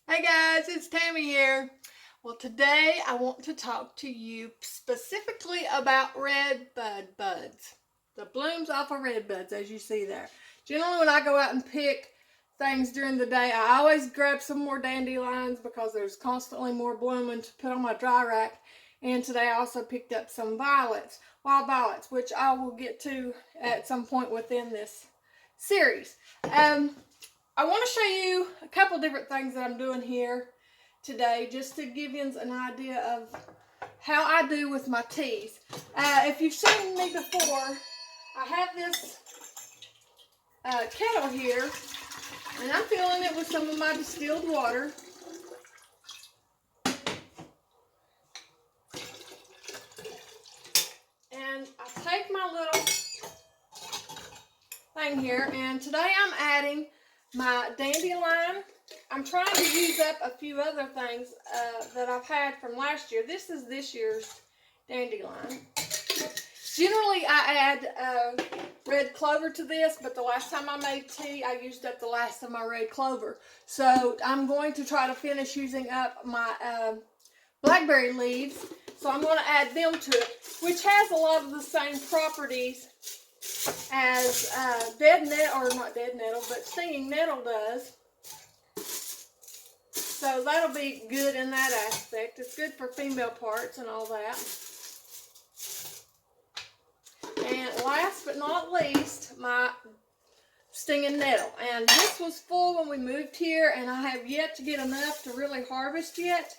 Hey guys, it's Tammy here. Well, today I want to talk to you specifically about red buds. The blooms off of red buds, as you see there. Generally, when I go out and pick things during the day, I always grab some more dandelions because there's constantly more blooming to put on my dry rack. And today I also picked up some violets, wild violets, which I will get to at some point within this series. I want to show you a couple different things that I'm doing here today just to give you an idea of how I do with my teas. If you've seen me before, I have this kettle here and I'm filling it with some of my distilled water. And I take my little thing here, and today I'm adding my dandelion. I'm trying to use up a few other things that I've had from last year. This is this year's dandelion. Generally, I add red clover to this, but the last time I made tea, I used up the last of my red clover. So I'm going to try to finish using up my blackberry leaves. So I'm going to add them to it, which has a lot of the same properties as dead nettle, or not dead nettle, but stinging nettle does. So that'll be good in that aspect. It's good for female parts and all that. And last but not least, my stinging nettle. And this was full when we moved here, and I have yet to get enough to really harvest yet.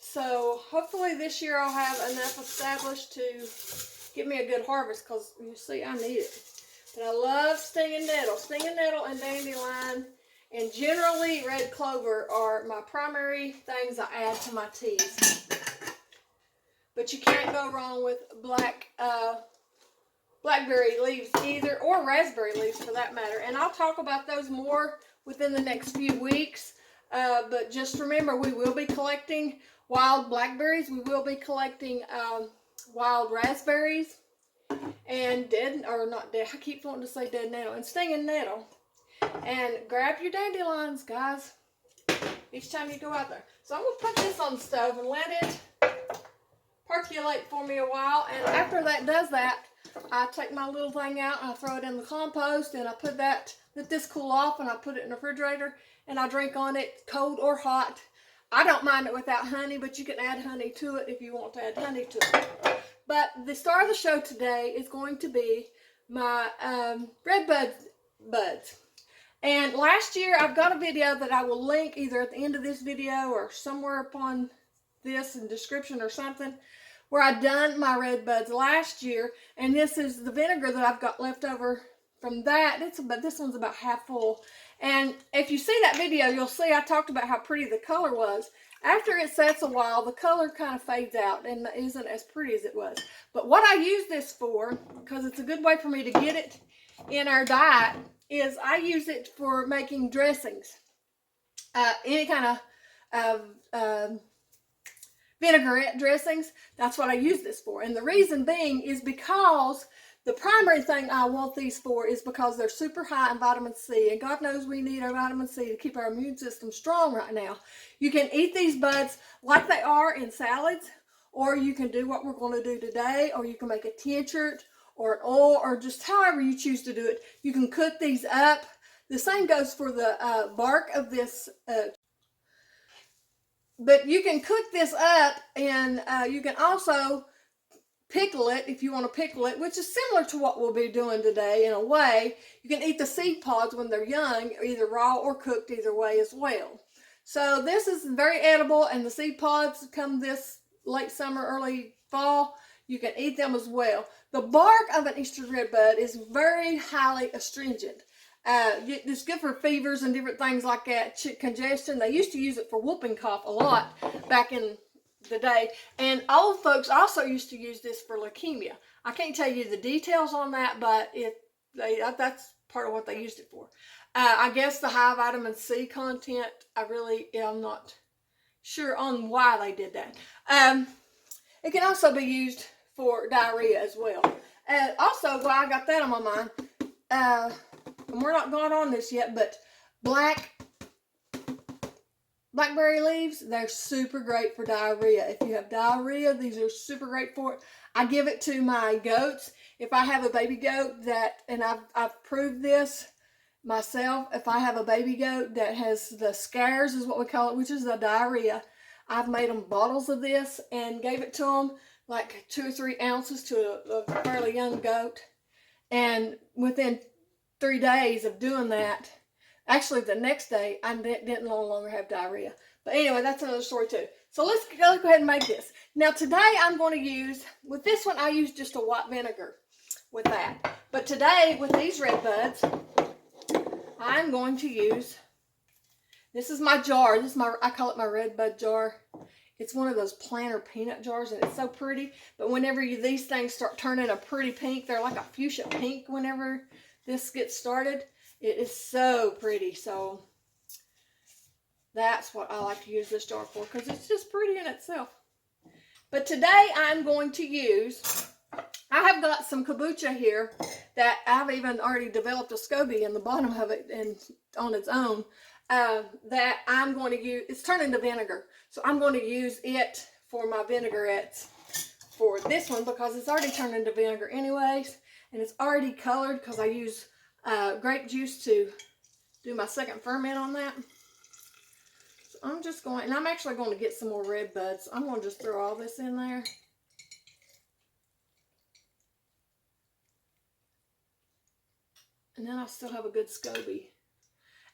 So hopefully this year I'll have enough established to get me a good harvest, because you see I need it. But I love stinging nettle and dandelion, and generally red clover are my primary things I add to my teas. But you can't go wrong with blackberry leaves either, or raspberry leaves for that matter. And I'll talk about those more within the next few weeks. But just remember, we will be collecting wild blackberries. We will be collecting wild raspberries and I keep wanting to say dead nettle, and stinging nettle. And grab your dandelions, guys, each time you go out there. So I'm going to put this on the stove and let it percolate for me a while. And after that does that, I take my little thing out and I throw it in the compost, and I let this cool off, and I put it in the refrigerator, and I drink on it cold or hot. I don't mind it without honey, but you can add honey to it if you want to add honey to it. But the star of the show today is going to be my red buds. And last year, I've got a video that I will link either at the end of this video or somewhere upon this in the description or something, where I done my red buds last year. And this is the vinegar that I've got left over from that. This one's about half full. And if you see that video, you'll see I talked about how pretty the color was. After it sets a while, the color kind of fades out and isn't as pretty as it was. But what I use this for, because it's a good way for me to get it in our diet, is I use it for making dressings. Any kind of vinaigrette dressings, that's what I use this for. And the reason being is because the primary thing I want these for is because they're super high in vitamin C, and God knows we need our vitamin C to keep our immune system strong right now. You can eat these buds like they are in salads, or you can do what we're going to do today, or you can make a tincture or an oil, or just however you choose to do it. You can cook these up. The same goes for the bark of this but you can cook this up, and you can also pickle it if you want to pickle it, which is similar to what we'll be doing today in a way. You can eat the seed pods when they're young, either raw or cooked, either way as well. So this is very edible, and the seed pods come this late summer, early fall. You can eat them as well. The bark of an Eastern red bud is very highly astringent. It's good for fevers and different things like that, congestion. They used to use it for whooping cough a lot back in the day. And old folks also used to use this for leukemia. I can't tell you the details on that, but that's part of what they used it for. I guess the high vitamin C content, I'm not sure on why they did that. It can also be used for diarrhea as well. Also, while I got that on my mind, and we're not going on this yet, but black blackberry leaves, they're super great for diarrhea. If you have diarrhea, these are super great for it. I give it to my goats. If I have a baby goat that, and I've proved this myself, if I have a baby goat that has the scares, is what we call it, which is the diarrhea, I've made them bottles of this and gave it to them, like 2 or 3 ounces to a fairly young goat. And within 3 days of doing that, actually the next day, I didn't no longer have diarrhea. But anyway, that's another story too. So let's go ahead and make this. Now today I'm going to use, with this one I use just a white vinegar with that. But today with these red buds, I'm going to use, this is my jar. This is I call it my red bud jar. It's one of those planter peanut jars, and it's so pretty. But whenever these things start turning a pretty pink, they're like a fuchsia pink whenever this gets started. It is so pretty. So that's what I like to use this jar for, because it's just pretty in itself. But today I'm going to use, I have got some kombucha here that I've even already developed a SCOBY in the bottom of it and on its own. That I'm going to use, it's turned into vinegar. So I'm going to use it for my vinaigrettes for this one, because it's already turned into vinegar anyways. And it's already colored because I use grape juice to do my second ferment on that. So I'm just going, and I'm actually going to get some more red buds. I'm going to just throw all this in there. And then I still have a good SCOBY.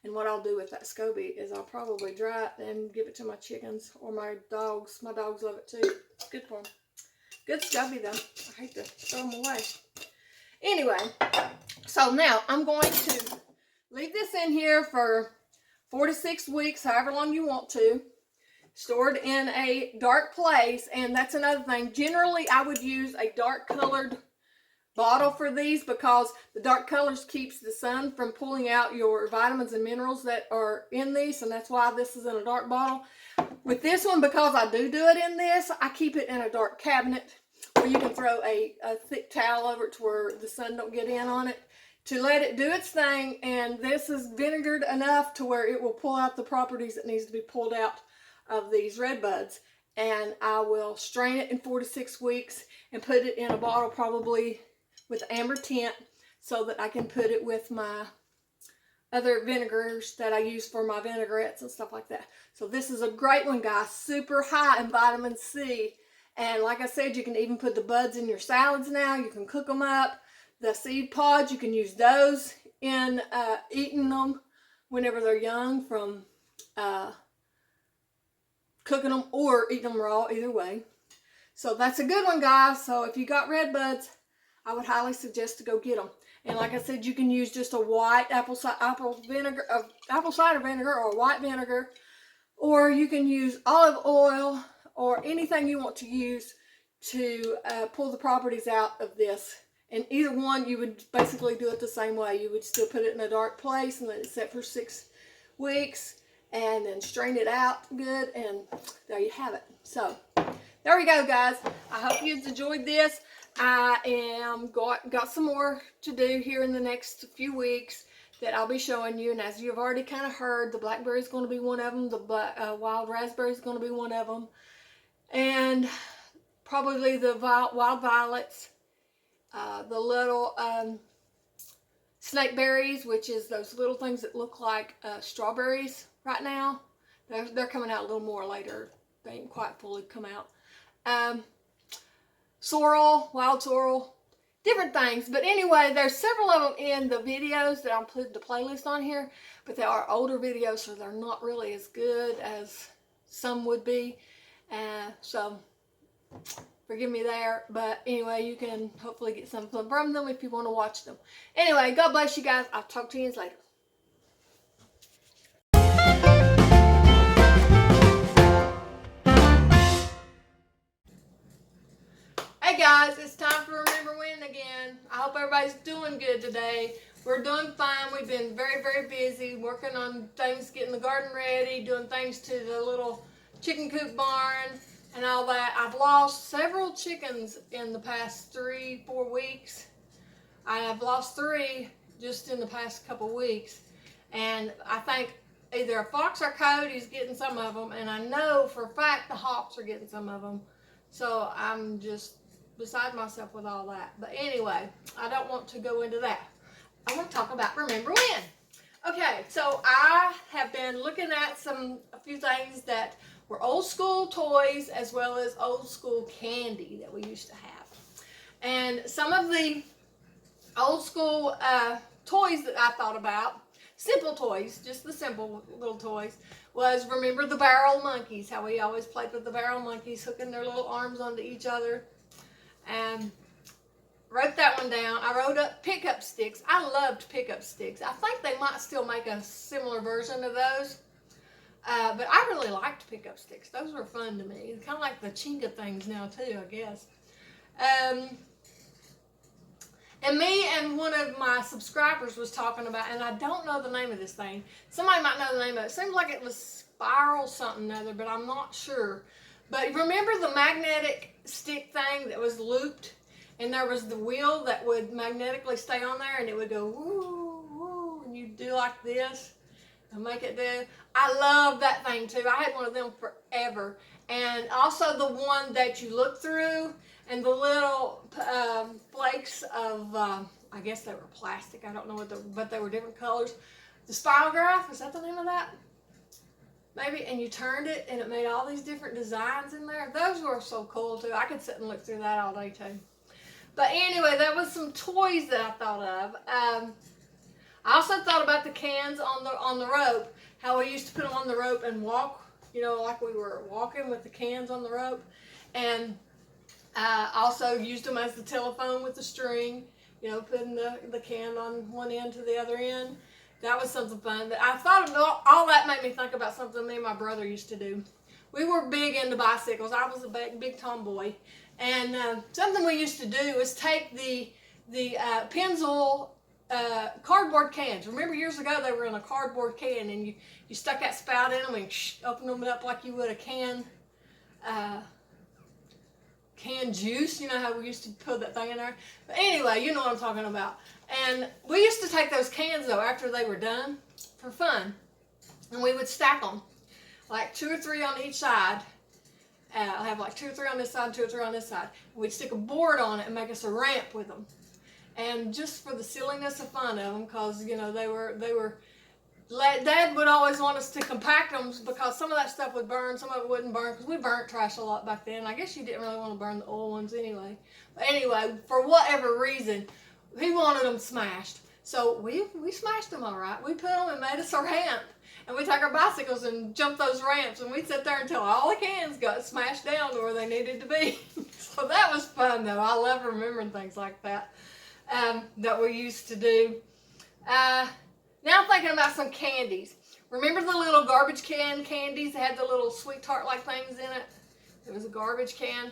And what I'll do with that SCOBY is I'll probably dry it and give it to my chickens or my dogs. My dogs love it too. It's good for them. Good SCOBY though. I hate to throw them away. Anyway, so now I'm going to leave this in here for 4 to 6 weeks, however long you want to. Stored in a dark place. And that's another thing. Generally, I would use a dark colored bottle for these, because the dark colors keeps the sun from pulling out your vitamins and minerals that are in these, and that's why this is in a dark bottle. With this one, because I do it in this, I keep it in a dark cabinet where you can throw a thick towel over it to where the sun don't get in on it, to let it do its thing. And this is vinegared enough to where it will pull out the properties that needs to be pulled out of these red buds. And I will strain it in 4 to 6 weeks and put it in a bottle, probably with amber tint, so that I can put it with my other vinegars that I use for my vinaigrettes and stuff like that. So this is a great one, guys. Super high in vitamin C. And like I said, you can even put the buds in your salads now. You can cook them up. The seed pods, you can use those in eating them whenever they're young, from cooking them or eating them raw, either way. So that's a good one, guys. So if you got red buds, I would highly suggest to go get them. And like I said, you can use just a white apple cider vinegar or a white vinegar, or you can use olive oil or anything you want to use to pull the properties out of this. And either one, you would basically do it the same way. You would still put it in a dark place and let it set for 6 weeks, and then strain it out good, and there you have it. So there we go, guys. I hope you enjoyed this. I am got some more to do here in the next few weeks that I'll be showing you. And as you've already kind of heard, the blackberry is going to be one of them. The wild raspberry is going to be one of them. And probably the wild violets, the little snake berries, which is those little things that look like strawberries right now. They're coming out a little more later. They ain't quite fully come out. Sorrel, wild sorrel, different things. But anyway, there's several of them in the videos that I'm putting the playlist on here, but they are older videos, so they're not really as good as some would be. So forgive me there. But anyway, you can hopefully get something from them if you want to watch them. Anyway, God bless you guys. I'll talk to you later. Hey guys, it's time for Remember When again. I hope everybody's doing good today. We're doing fine. We've been very, very busy working on things, getting the garden ready, doing things to the little chicken coop barn and all that. I've lost several chickens in the past 3-4 weeks. I have lost 3 just in the past couple weeks. And I think either a fox or coyote's getting some of them, and I know for a fact the hawks are getting some of them. So I'm just beside myself with all that. But anyway, I don't want to go into that. I want to talk about Remember When. Okay, so I have been looking at a few things that were old school toys as well as old school candy that we used to have. And some of the old school toys that I thought about, simple toys, just the simple little toys, was remember the barrel monkeys, how we always played with the barrel monkeys, hooking their little arms onto each other. And wrote that one down. I wrote up pickup sticks. I loved pickup sticks. I think they might still make a similar version of those. But I really liked pickup sticks. Those were fun to me. Kind of like the Chinga things now too, I guess. And me and one of my subscribers was talking about, and I don't know the name of this thing. Somebody might know the name of it. It seems like it was spiral something or other, but I'm not sure. But remember the magnetic stick thing that was looped? And there was the wheel that would magnetically stay on there, and it would go woo, woo, and you do like this and make it do. I love that thing too. I had one of them forever. And also the one that you look through, and the little flakes of, I guess they were plastic. I don't know but they were different colors. The spirograph, is that the name of that? Maybe, and you turned it, and it made all these different designs in there. Those were so cool too. I could sit and look through that all day too. But anyway, that was some toys that I thought of. I also thought about the cans on the rope. How we used to put them on the rope and walk, you know, like we were walking with the cans on the rope. And also used them as the telephone with the string. You know, putting the can on one end to the other end. That was something fun. But I thought of all that made me think about something me and my brother used to do. We were big into bicycles. I was a big tomboy. And something we used to do was take the Pennzoil cardboard cans. Remember years ago they were in a cardboard can, and you stuck that spout in them and opened them up like you would a canned juice. You know how we used to put that thing in there? But anyway, you know what I'm talking about. And we used to take those cans though after they were done for fun, and we would stack them like 2 or 3 on each side. I'll have like 2 or 3 on this side, 2 or 3 on this side. We'd stick a board on it and make us a ramp with them. And just for the silliness of fun of them, because, you know, they were, Dad would always want us to compact them because some of that stuff would burn, some of it wouldn't burn, because we burnt trash a lot back then. I guess you didn't really want to burn the old ones anyway. But anyway, for whatever reason, he wanted them smashed. So we smashed them all right. We put them and made us a ramp. And we take our bicycles and jump those ramps, and we'd sit there until all the cans got smashed down to where they needed to be. So that was fun, though. I love remembering things like that that we used to do. Now I'm thinking about some candies. Remember the little garbage can candies that had the little sweet tart-like things in it? It was a garbage can.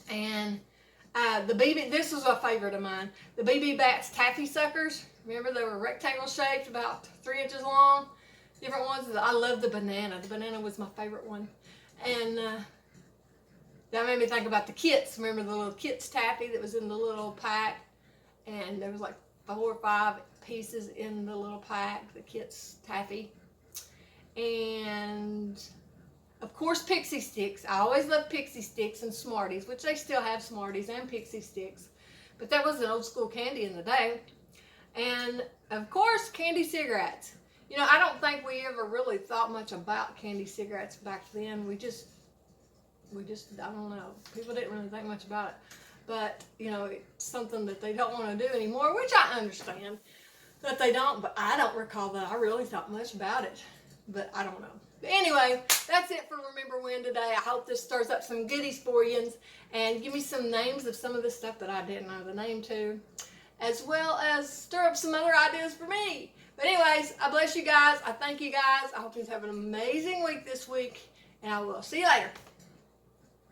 And this was a favorite of mine. The BB Bats Taffy Suckers. Remember they were rectangle shaped, about 3 inches long. Different ones. I love the banana. The banana was my favorite one. And that made me think about the kits. Remember the little kits taffy that was in the little pack? And there was like 4 or 5 pieces in the little pack, the kits taffy. And of course Pixie Sticks. I always loved Pixie Sticks and Smarties, which they still have Smarties and Pixie Sticks. But that was an old school candy in the day. And of course candy cigarettes. You know, I don't think we ever really thought much about candy cigarettes back then. We just, I don't know. People didn't really think much about it. But, you know, it's something that they don't want to do anymore, which I understand that they don't. But I don't recall that I really thought much about it. But I don't know. But anyway, that's it for Remember When today. I hope this stirs up some goodies for you, and give me some names of some of the stuff that I didn't know the name to, as well as stir up some other ideas for me. But anyways, I bless you guys. I thank you guys. I hope you have an amazing week this week, and I will see you later.